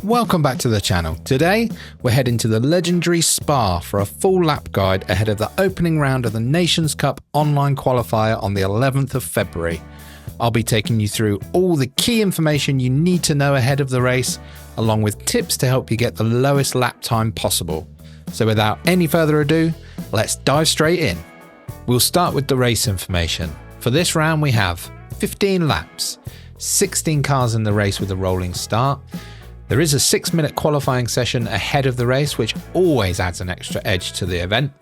Welcome back to the channel. Today, we're heading to the legendary Spa for a full lap guide ahead of the opening round of the Nations Cup online qualifier on the 11th of February. I'll be taking you through all the key information you need to know ahead of the race, along with tips to help you get the lowest lap time possible. So without any further ado, let's dive straight in. We'll start with the race information. For this round, we have 15 laps, 16 cars in the race with a rolling start. There is a 6-minute qualifying session ahead of the race, which always adds an extra edge to the event.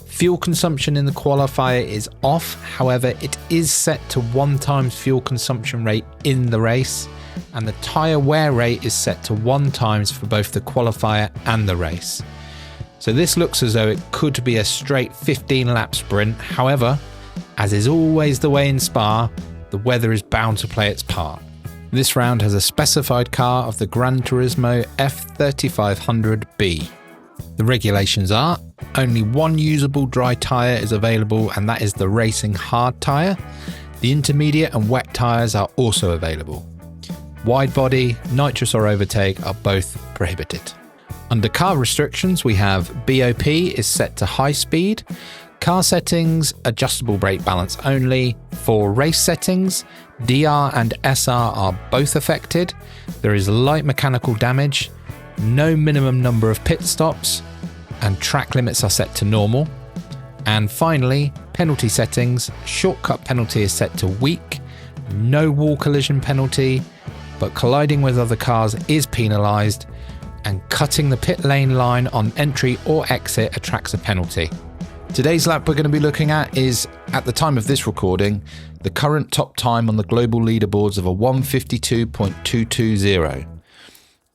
Fuel consumption in the qualifier is off, however, it is set to 1 times fuel consumption rate in the race, and the tyre wear rate is set to 1 times for both the qualifier and the race. So this looks as though it could be a straight 15-lap sprint. However, as is always the way in Spa, the weather is bound to play its part. This round has a specified car of the Gran Turismo F3500B. The regulations are, only one usable dry tyre is available, and that is the racing hard tyre. The intermediate and wet tyres are also available. Wide body, nitrous or overtake are both prohibited. Under car restrictions, we have BOP is set to high speed. Car settings, adjustable brake balance only. For race settings, DR and SR are both affected. There is light mechanical damage, no minimum number of pit stops, and track limits are set to normal. And finally, penalty settings, shortcut penalty is set to weak, no wall collision penalty, but colliding with other cars is penalised, and cutting the pit lane line on entry or exit attracts a penalty. Today's lap we're going to be looking at is, at the time of this recording, the current top time on the global leaderboards of a 1:52.220.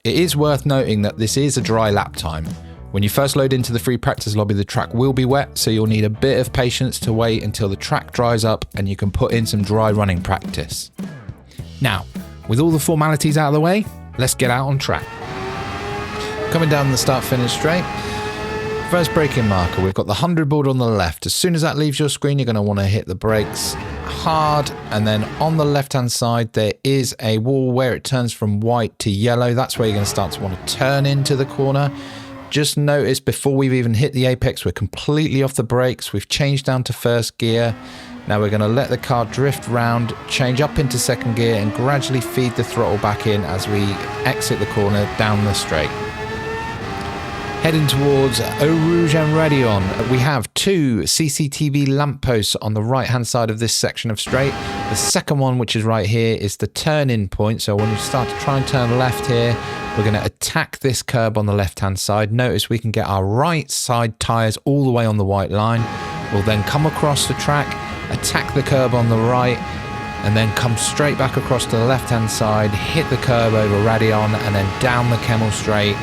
It is worth noting that this is a dry lap time. When you first load into the free practice lobby, the track will be wet, so you'll need a bit of patience to wait until the track dries up and you can put in some dry running practice. Now, with all the formalities out of the way, let's get out on track. Coming down the start-finish straight. First braking marker, we've got the 100 board on the left. As soon as that leaves your screen, you're going to want to hit the brakes hard, and then on the left-hand side, there is a wall where it turns from white to yellow. That's where you're going to start to want to turn into the corner. Just notice before we've even hit the apex, we're completely off the brakes. We've changed down to first gear. Now we're going to let the car drift round, change up into second gear, and gradually feed the throttle back in as we exit the corner down the straight. Heading towards Eau Rouge and Raidillon, we have 2 CCTV lampposts on the right hand side of this section of straight. The second one, which is right here, is the turn-in point. So when you start to try and turn left here, we're going to attack this curb on the left hand side. Notice we can get our right side tyres all the way on the white line. We'll then come across the track, attack the curb on the right, and then come straight back across to the left hand side, hit the curb over Raidillon, and then down the Kemmel straight.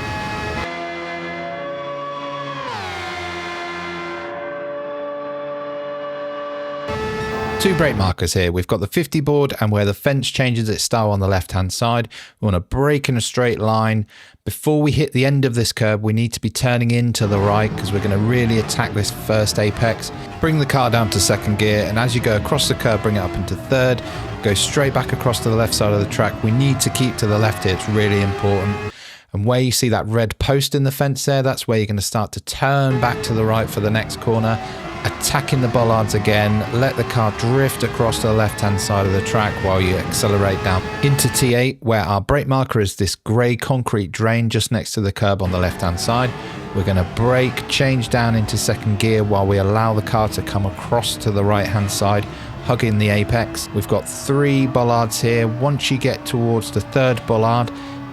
Two brake markers here. We've got the 50 board and where the fence changes its style on the left hand side. We want to brake in a straight line. Before we hit the end of this curb, we need to be turning into the right because we're going to really attack this first apex. Bring the car down to second gear, and as you go across the curb, bring it up into third. Go straight back across to the left side of the track. We need to keep to the left here. It's really important. And where you see that red post in the fence there, that's where you're going to start to turn back to the right for the next corner. Attacking the bollards again, let the car drift across to the left-hand side of the track while you accelerate down into T8, where our brake marker is this grey concrete drain just next to the curb on the left-hand side. We're going to brake, change down into second gear while we allow the car to come across to the right-hand side, hugging the apex. We've got 3 bollards here. Once you get towards the 3rd bollard,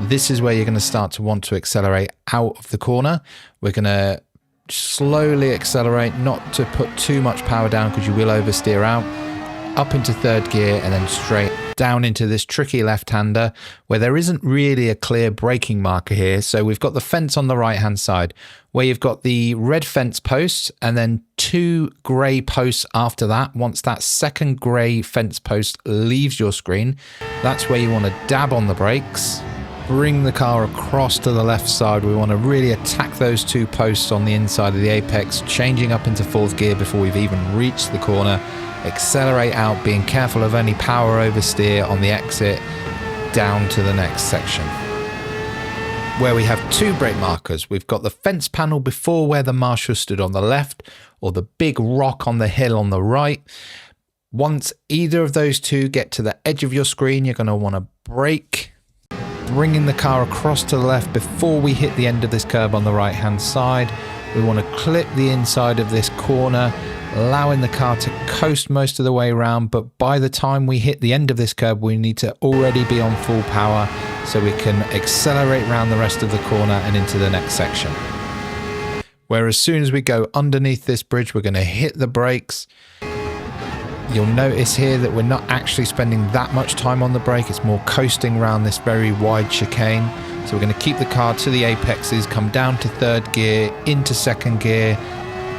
this is where you're going to start to want to accelerate out of the corner. We're going to slowly accelerate, not to put too much power down because you will oversteer out, up into 3rd gear and then straight down into this tricky left-hander where there isn't really a clear braking marker here. So we've got the fence on the right hand side where you've got the red fence posts and then 2 grey posts after that. Once that second grey fence post leaves your screen, that's where you want to dab on the brakes. Bring the car across to the left side. We want to really attack those 2 posts on the inside of the apex, changing up into 4th gear before we've even reached the corner. Accelerate out, being careful of any power oversteer on the exit down to the next section. where we have two brake markers. We've got the fence panel before where the marshal stood on the left, or the big rock on the hill on the right. Once either of those two get to the edge of your screen, you're going to want to brake, bringing the car across to the left before we hit the end of this curb on the right hand side. We want to clip the inside of this corner, allowing the car to coast most of the way around, but by the time we hit the end of this curb, we need to already be on full power so we can accelerate around the rest of the corner and into the next section. Where as soon as we go underneath this bridge, we're going to hit the brakes. You'll notice here that we're not actually spending that much time on the brake. It's more coasting around this very wide chicane. So we're going to keep the car to the apexes, come down to third gear, into second gear,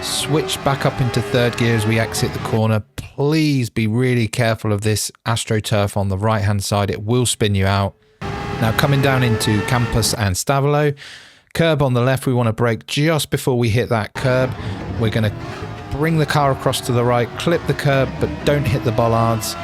switch back up into third gear as we exit the corner. Please be really careful of this AstroTurf on the right hand side. It will spin you out. Now coming down into Campus and Stavolo, curb on the left, we want to brake just before we hit that curb. We're going to bring the car across to the right, clip the curb, but don't hit the bollards.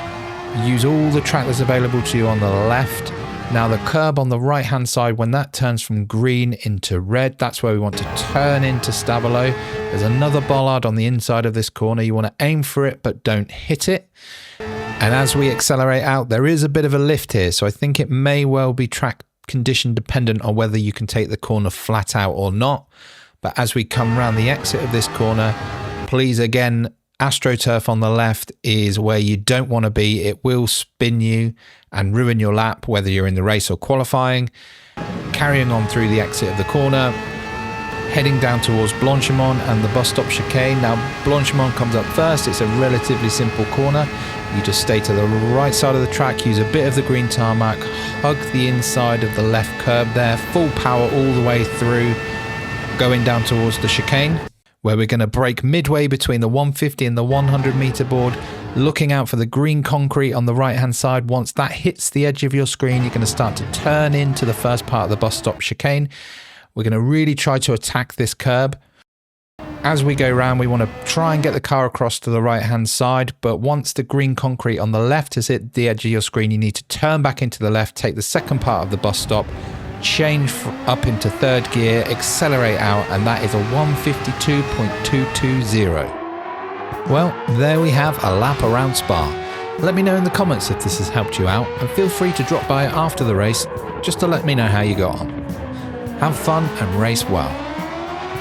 Use all the track that's available to you on the left. Now the curb on the right hand side, when that turns from green into red, that's where we want to turn into Stavolo. There's another bollard on the inside of this corner. You want to aim for it, but don't hit it. And as we accelerate out, there is a bit of a lift here. So I think it may well be track condition dependent on whether you can take the corner flat out or not. But as we come around the exit of this corner, please again, AstroTurf on the left is where you don't want to be. It will spin you and ruin your lap, whether you're in the race or qualifying. Carrying on through the exit of the corner, heading down towards Blanchimont and the bus stop chicane. Now Blanchimont comes up first. It's a relatively simple corner. You just stay to the right side of the track, use a bit of the green tarmac, hug the inside of the left curb there, full power all the way through, going down towards the chicane, where we're going to brake midway between the 150 and the 100 meter board, looking out for the green concrete on the right hand side. Once that hits the edge of your screen, you're going to start to turn into the first part of the bus stop chicane. We're going to really try to attack this curb. As we go round, we want to try and get the car across to the right hand side, but once the green concrete on the left has hit the edge of your screen, you need to turn back into the left, take the second part of the bus stop, change up into third gear, accelerate out, and that is a 152.220. Well, there we have a lap around Spa. Let me know in the comments if this has helped you out, and feel free to drop by after the race just to let me know how you got on. Have fun and race well.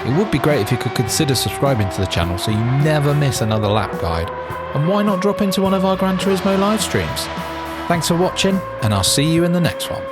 It would be great if you could consider subscribing to the channel so you never miss another lap guide, and why not drop into one of our Gran Turismo live streams. Thanks for watching, and I'll see you in the next one.